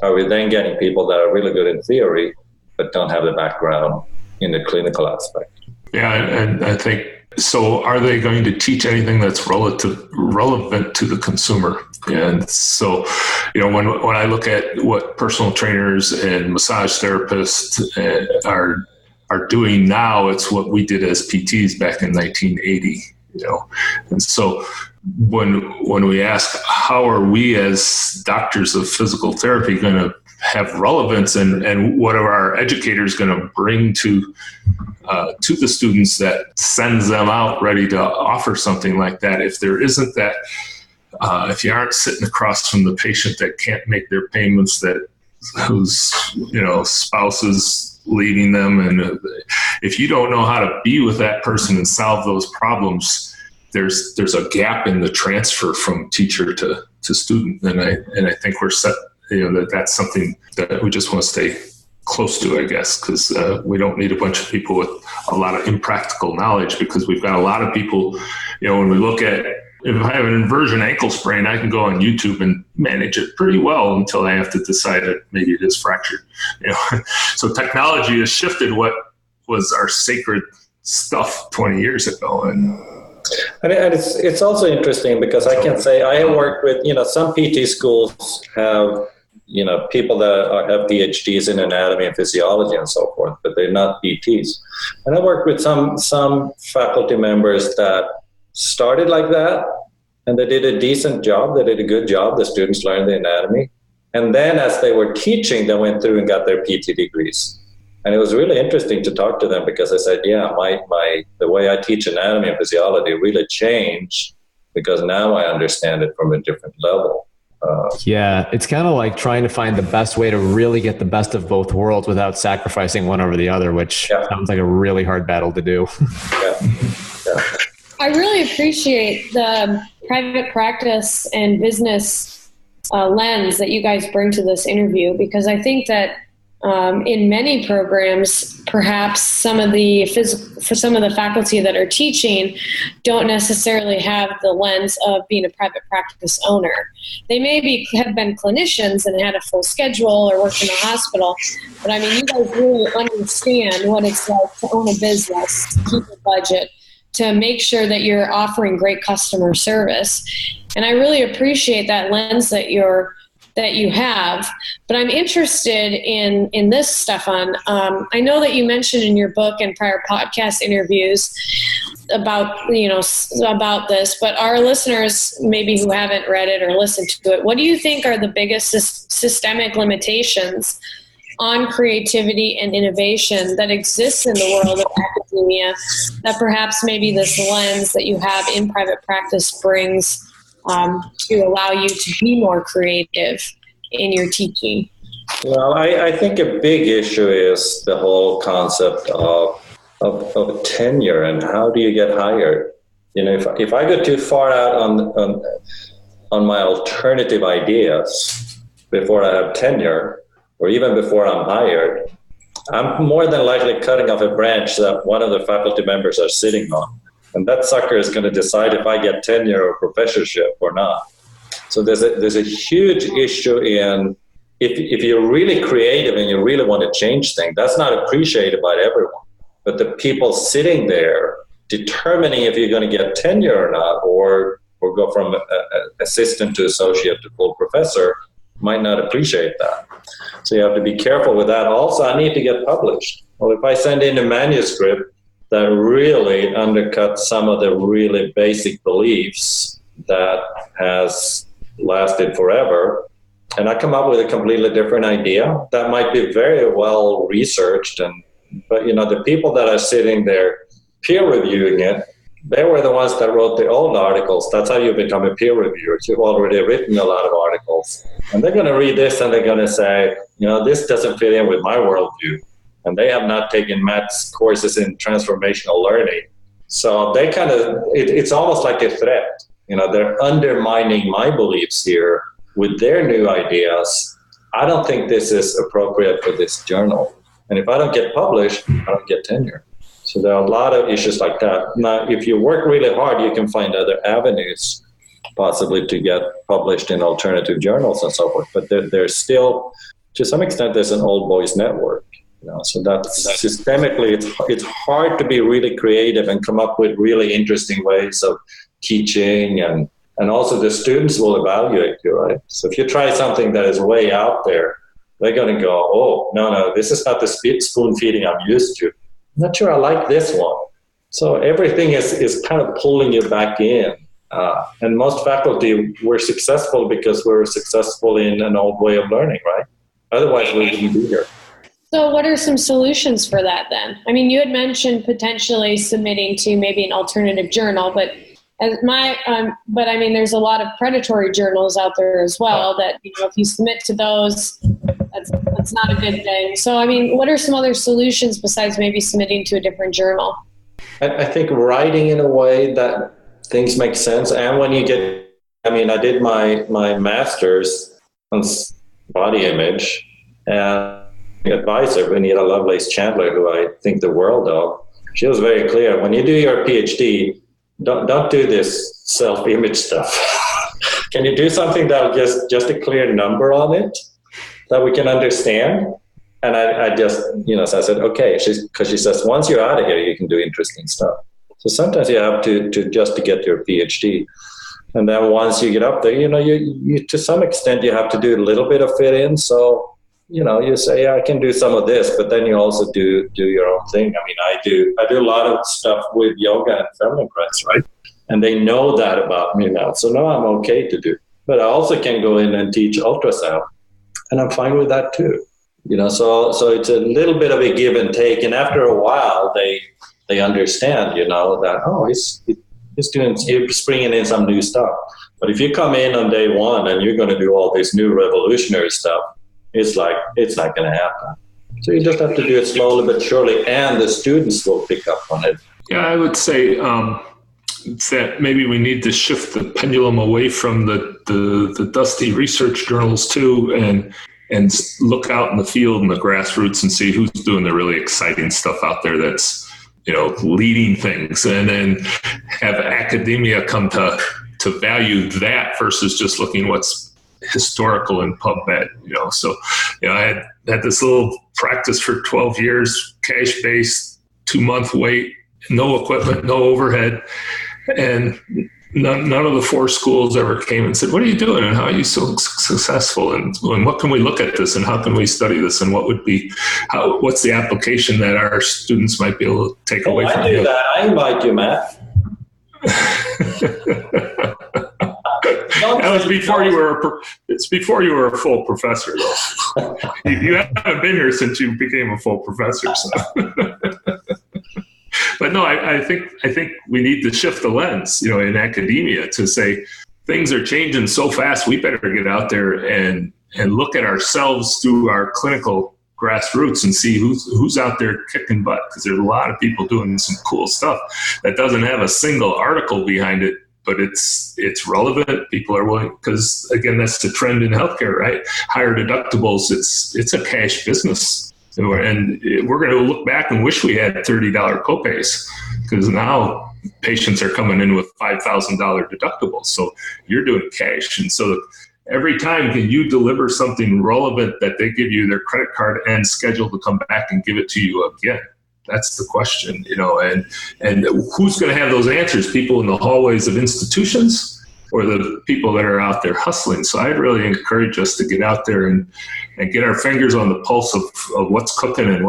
are we then getting people that are really good in theory, but don't have the background in the clinical aspect? Yeah, and I think, so are they going to teach anything that's relevant to the consumer? And so, when I look at what personal trainers and massage therapists are doing now, it's what we did as PTs back in 1980. And so when we ask, how are we as doctors of physical therapy going to have relevance, and what are our educators going to bring to the students that sends them out ready to offer something like that? If there isn't that, if you aren't sitting across from the patient that can't make their payments, whose spouse is leaving them, and if you don't know how to be with that person and solve those problems, there's a gap in the transfer from teacher to student, and I think we're set. That's something that we just want to stay close to, I guess, because we don't need a bunch of people with a lot of impractical knowledge, because we've got a lot of people. When we look at, if I have an inversion ankle sprain, I can go on YouTube and manage it pretty well until I have to decide that maybe it is fractured. So technology has shifted what was our sacred stuff 20 years ago. And it's also interesting because I can say I have worked with, some PT schools have, people that have PhDs in anatomy and physiology and so forth, but they're not PTs. And I worked with some faculty members that started like that, and they did a decent job. They did a good job. The students learned the anatomy. And then as they were teaching, they went through and got their PT degrees. And it was really interesting to talk to them because I said, yeah, the way I teach anatomy and physiology really changed because now I understand it from a different level. Yeah, it's kind of like trying to find the best way to really get the best of both worlds without sacrificing one over the other, which sounds like a really hard battle to do. Yeah. I really appreciate the private practice and business lens that you guys bring to this interview, because I think that in many programs, perhaps some of the faculty that are teaching don't necessarily have the lens of being a private practice owner. They maybe have been clinicians and had a full schedule or worked in a hospital, but you guys really understand what it's like to own a business, to keep a budget, to make sure that you're offering great customer service. And I really appreciate that lens that you have. But I'm interested in this, Staffan. I know that you mentioned in your book and prior podcast interviews about this, but our listeners maybe who haven't read it or listened to it, what do you think are the biggest systemic limitations on creativity and innovation that exists in the world of academia that perhaps maybe this lens that you have in private practice brings to allow you to be more creative in your teaching? Well, I think a big issue is the whole concept of tenure and how do you get hired. If I go too far out on my alternative ideas before I have tenure, or even before I'm hired, I'm more than likely cutting off a branch that one of the faculty members are sitting on. And that sucker is going to decide if I get tenure or professorship or not. So there's a huge issue in, if you're really creative and you really want to change things, that's not appreciated by everyone. But the people sitting there determining if you're going to get tenure or not, or go from assistant to associate to full professor, might not appreciate that. So you have to be careful with that. Also, I need to get published. Well, if I send in a manuscript that really undercuts some of the really basic beliefs that has lasted forever, and I come up with a completely different idea that might be very well researched, but the people that are sitting there peer reviewing it, they were the ones that wrote the old articles. That's how you become a peer reviewer. You've already written a lot of articles. And they're going to read this and they're going to say, this doesn't fit in with my worldview. And they have not taken Matt's courses in transformational learning. So they kind of, it's almost like a threat. They're undermining my beliefs here with their new ideas. I don't think this is appropriate for this journal. And if I don't get published, I don't get tenure. So there are a lot of issues like that. Now, if you work really hard, you can find other avenues possibly to get published in alternative journals and so forth. But there's still, to some extent, there's an old boys network. So that's systemically, it's hard to be really creative and come up with really interesting ways of teaching, and also the students will evaluate you, right? So if you try something that is way out there, they're going to go, oh, no, this is not the spoon feeding I'm used to. I'm not sure I like this one. So everything is kind of pulling you back in. And most faculty were successful because we're successful in an old way of learning, right? Otherwise, we wouldn't be here. So what are some solutions for that then? I mean, you had mentioned potentially submitting to maybe an alternative journal, but I mean, there's a lot of predatory journals out there as well that, if you submit to those, that's not a good thing. So, I mean, what are some other solutions besides maybe submitting to a different journal? I think writing in a way that things make sense. And when you I did my master's on body image, and advisor, Benita Lovelace Chandler, who I think the world of, she was very clear. When you do your PhD, don't do this self-image stuff. Can you do something that just a clear number on it that we can understand? And I just, so I said, okay, because she says, once you're out of here, you can do interesting stuff. So sometimes you have to get your PhD. And then once you get up there, you to some extent, you have to do a little bit of fit in. So, you say, I can do some of this, but then you also do your own thing. I mean, I do a lot of stuff with yoga and feminine press, right? And they know that about me now. So now I'm okay to do. But I also can go in and teach ultrasound, and I'm fine with that too. So it's a little bit of a give and take. And after a while, they understand, that, he's bringing in some new stuff. But if you come in on day one and you're going to do all this new revolutionary stuff, it's not going to happen. So you just have to do it slowly but surely, and the students will pick up on it. Yeah, I would say that maybe we need to shift the pendulum away from the dusty research journals too, and look out in the field and the grassroots and see who's doing the really exciting stuff out there that's leading things, and then have academia come to value that versus just looking what's historical in PubMed, So, I had this little practice for 12 years, cash-based, 2-month wait, no equipment, no overhead. And none of the 4 schools ever came and said, what are you doing? And how are you so successful? And what can we look at this? And how can we study this? And what's the application that our students might be able to take away from you? I invite you, Matt. That was before you were. It's before you were a full professor, though. You haven't been here since you became a full professor. So. But no, I think we need to shift the lens, in academia to say things are changing so fast. We better get out there and look at ourselves through our clinical grassroots and see who's out there kicking butt, because there's a lot of people doing some cool stuff that doesn't have a single article behind it. But it's relevant. People are willing, because again, that's the trend in healthcare, right? Higher deductibles. It's a cash business, and we're going to look back and wish we had $30 copays, because now patients are coming in with $5,000 deductibles. So you're doing cash, and so every time can you deliver something relevant that they give you their credit card and schedule to come back and give it to you again. That's the question, and who's going to have those answers? People in the hallways of institutions, or the people that are out there hustling? So I'd really encourage us to get out there and get our fingers on the pulse of what's cooking and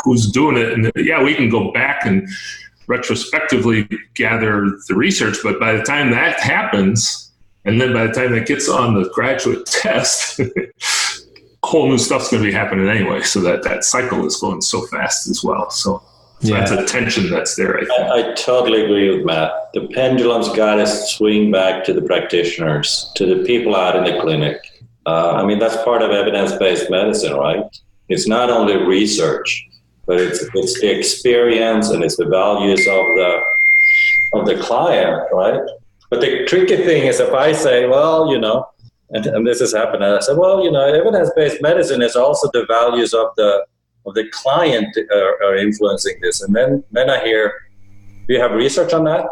who's doing it. And yeah, we can go back and retrospectively gather the research, but by the time that happens, and then by the time that gets on the graduate test, whole new stuff's going to be happening anyway. So that cycle is going so fast as well. So that's a tension that's there. I totally agree with Matt. The pendulum's got to swing back to the practitioners, to the people out in the clinic. That's part of evidence-based medicine, right? It's not only research, but it's the experience and it's the values of the client, right? But the tricky thing is if I say, well, and this has happened, and I said, well, evidence-based medicine is also the values of the client are influencing this. And then I hear, do you have research on that?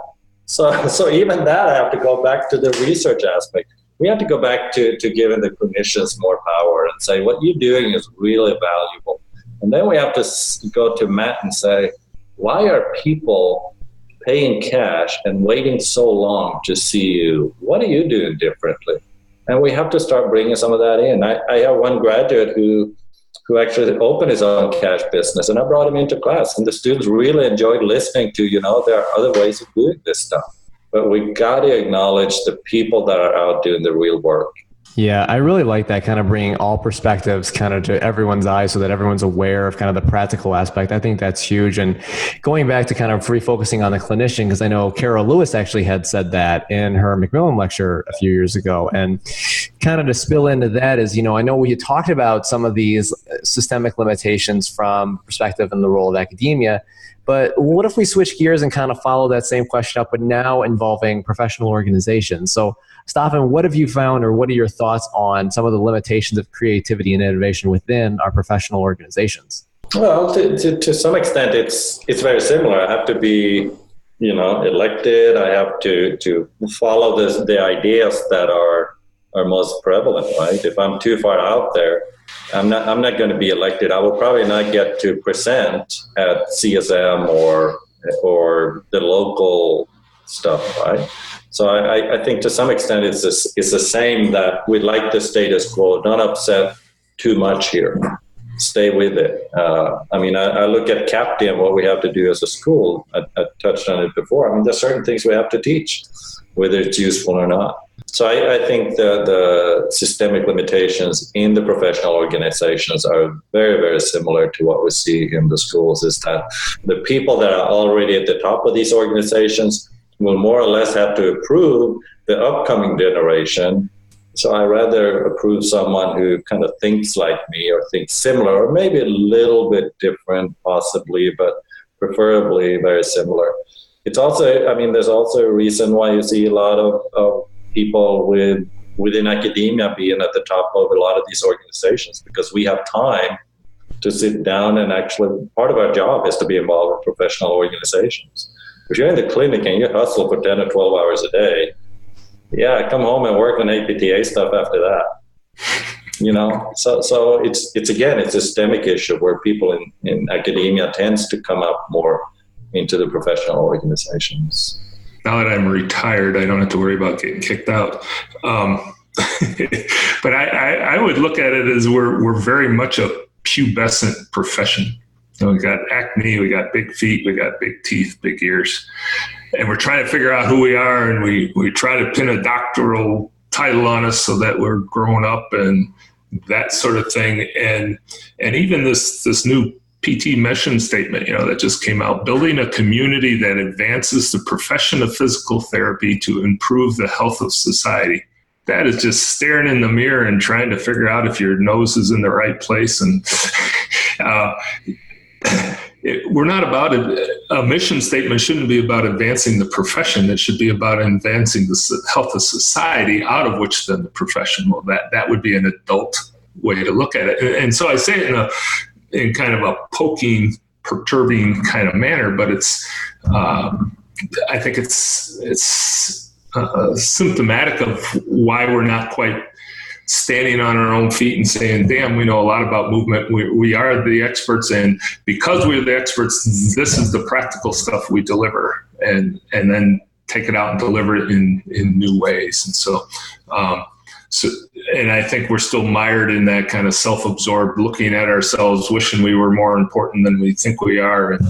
So even that, I have to go back to the research aspect. We have to go back to giving the clinicians more power and say, what you're doing is really valuable. And then we have to go to Matt and say, why are people paying cash and waiting so long to see you? What are you doing differently? And we have to start bringing some of that in. I have one graduate who actually opened his own cash business, and I brought him into class. And the students really enjoyed listening to, there are other ways of doing this stuff. But we got to acknowledge the people that are out doing the real work. Yeah, I really like that, kind of bringing all perspectives kind of to everyone's eyes so that everyone's aware of kind of the practical aspect. I think that's huge. And going back to kind of refocusing on the clinician, because I know Carol Lewis actually had said that in her Macmillan lecture a few years ago. And kind of to spill into that is, I know we had talked about some of these systemic limitations from perspective and the role of academia. But what if we switch gears and kind of follow that same question up, but now involving professional organizations? So, Staffan, what have you found, or what are your thoughts on some of the limitations of creativity and innovation within our professional organizations? Well, to some extent, it's very similar. I have to be, elected. I have to follow the ideas that are most prevalent, right? If I'm too far out there, I'm not going to be elected. I will probably not get to present at CSM or the local stuff, right? So I think to some extent it's the same, that we like the status quo. Don't upset too much here. Stay with it. I look at CAPTI and what we have to do as a school. I touched on it before. There's certain things we have to teach, whether it's useful or not. So I think the systemic limitations in the professional organizations are very, very similar to what we see in the schools, is that the people that are already at the top of these organizations will more or less have to approve the upcoming generation. So I rather approve someone who kind of thinks like me or thinks similar, or maybe a little bit different possibly, but preferably very similar. It's also, there's also a reason why you see a lot of people within academia being at the top of a lot of these organizations, because we have time to sit down and actually, part of our job is to be involved in professional organizations. If you're in the clinic and you hustle for 10 or 12 hours a day, come home and work on APTA stuff after that. So it's a systemic issue where people in academia tends to come up more into the professional organizations. Now that I'm retired, I don't have to worry about getting kicked out. But I would look at it as we're very much a pubescent profession. We got acne, we got big feet, we got big teeth, big ears. And we're trying to figure out who we are, and we try to pin a doctoral title on us so that we're growing up and that sort of thing. And even this new PT mission statement, that just came out, building a community that advances the profession of physical therapy to improve the health of society. That is just staring in the mirror and trying to figure out if your nose is in the right place. And we're not about it. A mission statement shouldn't be about advancing the profession. It should be about advancing the health of society, out of which then the profession will. That would be an adult way to look at it. And so I say it in kind of a poking, perturbing kind of manner, but it's I think it's symptomatic of why we're not quite standing on our own feet and saying, damn, we know a lot about movement. We are the experts, and because we're the experts, this is the practical stuff we deliver, and then take it out and deliver it in new ways. And so and I think we're still mired in that kind of self-absorbed looking at ourselves, wishing we were more important than we think we are, and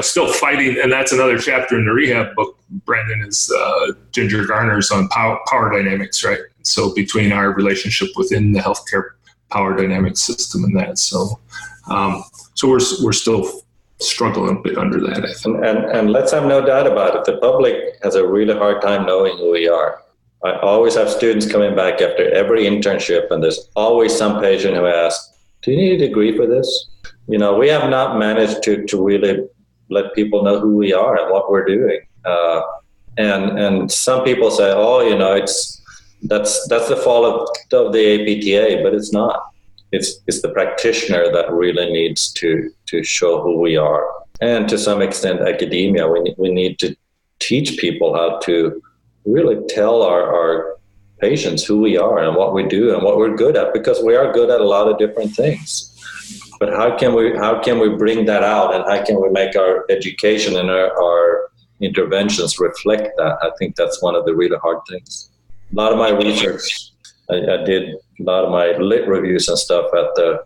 still fighting. And that's another chapter in the rehab book, Brandon, is Ginger Garner's on power dynamics, right? So between our relationship within the healthcare power dynamic system and that. So we're still struggling a bit under that, I think. And let's have no doubt about it. The public has a really hard time knowing who we are. I always have students coming back after every internship, and there's always some patient who asks, do you need a degree for this? We have not managed to really let people know who we are and what we're doing. And some people say, oh, that's the fault of the APTA, but it's not. It's the practitioner that really needs to show who we are. And to some extent, academia, we need to teach people how to really tell our patients who we are and what we do and what we're good at, because we are good at a lot of different things. But how can we bring that out, and how can we make our education and our interventions reflect that? I think that's one of the really hard things. A lot of my research, I did a lot of my lit reviews and stuff at a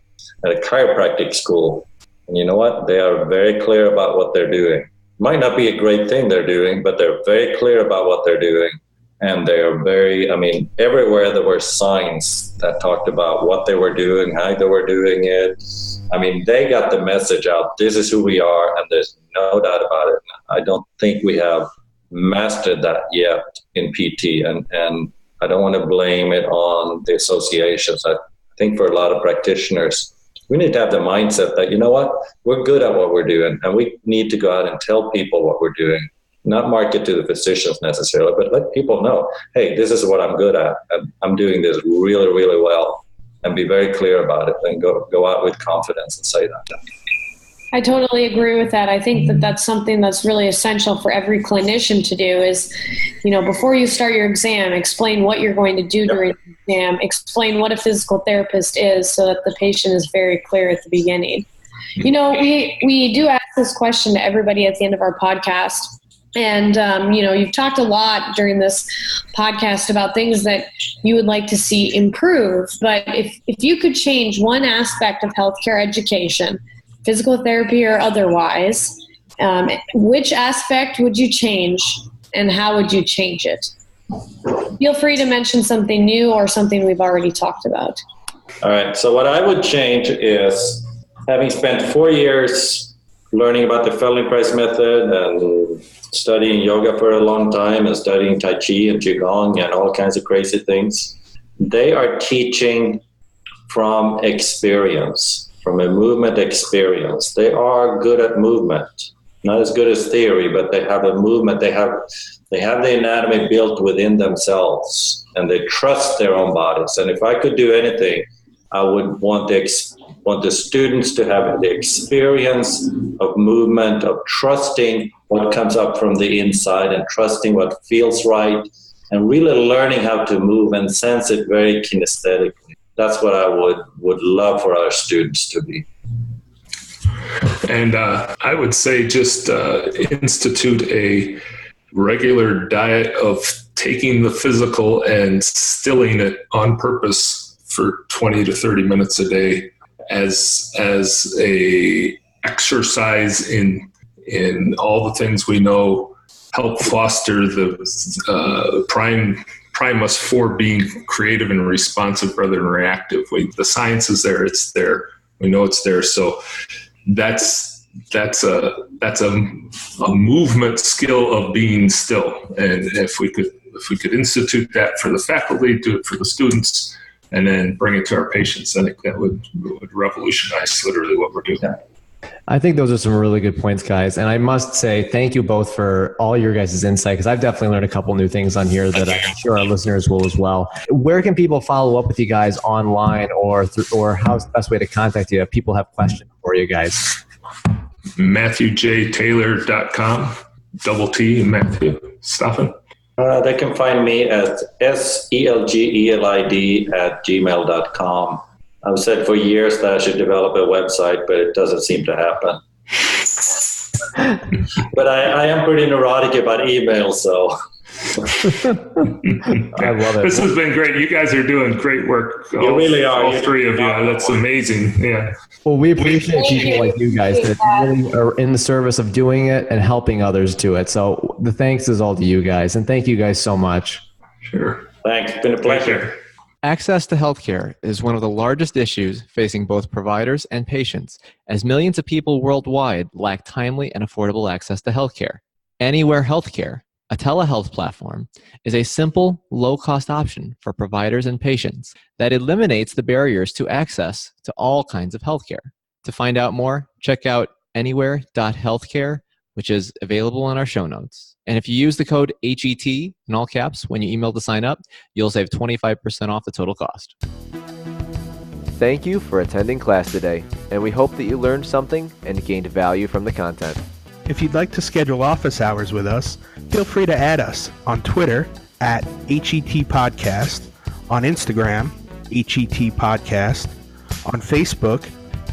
chiropractic school. And you know what? They are very clear about what they're doing. Might not be a great thing they're doing, but they're very clear about what they're doing. And they are everywhere there were signs that talked about what they were doing, how they were doing it. They got the message out. This is who we are, and there's no doubt about it. I don't think we have mastered that yet in PT, and I don't want to blame it on the associations. I think for a lot of practitioners, we need to have the mindset that, you know what, we're good at what we're doing, and we need to go out and tell people what we're doing. Not market to the physicians necessarily, but let people know, hey, this is what I'm good at, and I'm doing this really, really well, and be very clear about it, and go out with confidence and say that. I totally agree with that. I think that that's something that's really essential for every clinician to do is, before you start your exam, explain what you're going to do during the exam, explain what a physical therapist is so that the patient is very clear at the beginning. We do ask this question to everybody at the end of our podcast. And, you've talked a lot during this podcast about things that you would like to see improve. But if you could change one aspect of healthcare education, physical therapy or otherwise, which aspect would you change and how would you change it? Feel free to mention something new or something we've already talked about. All right. So what I would change is, having spent 4 years learning about the Feldenkrais method and studying yoga for a long time and studying Tai Chi and Qigong and all kinds of crazy things, they are teaching from experience, from a movement experience. They are good at movement, not as good as theory, but they have a movement. They have the anatomy built within themselves, and they trust their own bodies. And if I could do anything, I would want the students to have the experience of movement, of trusting what comes up from the inside and trusting what feels right, and really learning how to move and sense it very kinesthetically. That's what I would love for our students to be. And I would say just institute a regular diet of taking the physical and stilling it on purpose for 20 to 30 minutes a day as a exercise in all the things we know help foster the prime us for being creative and responsive rather than reactive. The science is there; it's there. We know it's there. So that's a movement skill of being still. And if we could institute that for the faculty, do it for the students, and then bring it to our patients, I think that would revolutionize literally what we're doing. Yeah. I think those are some really good points, guys. And I must say thank you both for all your guys' insight, because I've definitely learned a couple new things on here that I'm sure our listeners will as well. Where can people follow up with you guys online, or how's the best way to contact you if people have questions for you guys? MatthewJTaylor.com, T Matthew. Staffan? They can find me at selgelid@gmail.com. I've said for years that I should develop a website, but it doesn't seem to happen. But I am pretty neurotic about email, so. I love it. This has been great. You guys are doing great work. You really are. All three of you. That's amazing. Yeah. Well, we appreciate people like you guys that really are in the service of doing it and helping others do it. So the thanks is all to you guys. And thank you guys so much. Sure. Thanks. It's been a pleasure. Access to healthcare is one of the largest issues facing both providers and patients, as millions of people worldwide lack timely and affordable access to healthcare. Anywhere Healthcare, a telehealth platform, is a simple, low-cost option for providers and patients that eliminates the barriers to access to all kinds of healthcare. To find out more, check out anywhere.healthcare which is available in our show notes. And if you use the code HET in all caps when you email to sign up, you'll save 25% off the total cost. Thank you for attending class today, and we hope that you learned something and gained value from the content. If you'd like to schedule office hours with us, feel free to add us on Twitter at HET Podcast, on Instagram, HET Podcast, on Facebook,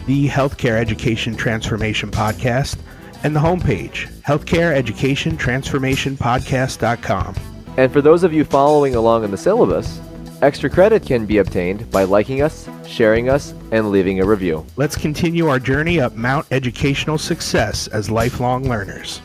the Healthcare Education Transformation Podcast, and the homepage, healthcareeducationtransformationpodcast.com. And for those of you following along in the syllabus, extra credit can be obtained by liking us, sharing us, and leaving a review. Let's continue our journey up Mount Educational Success as lifelong learners.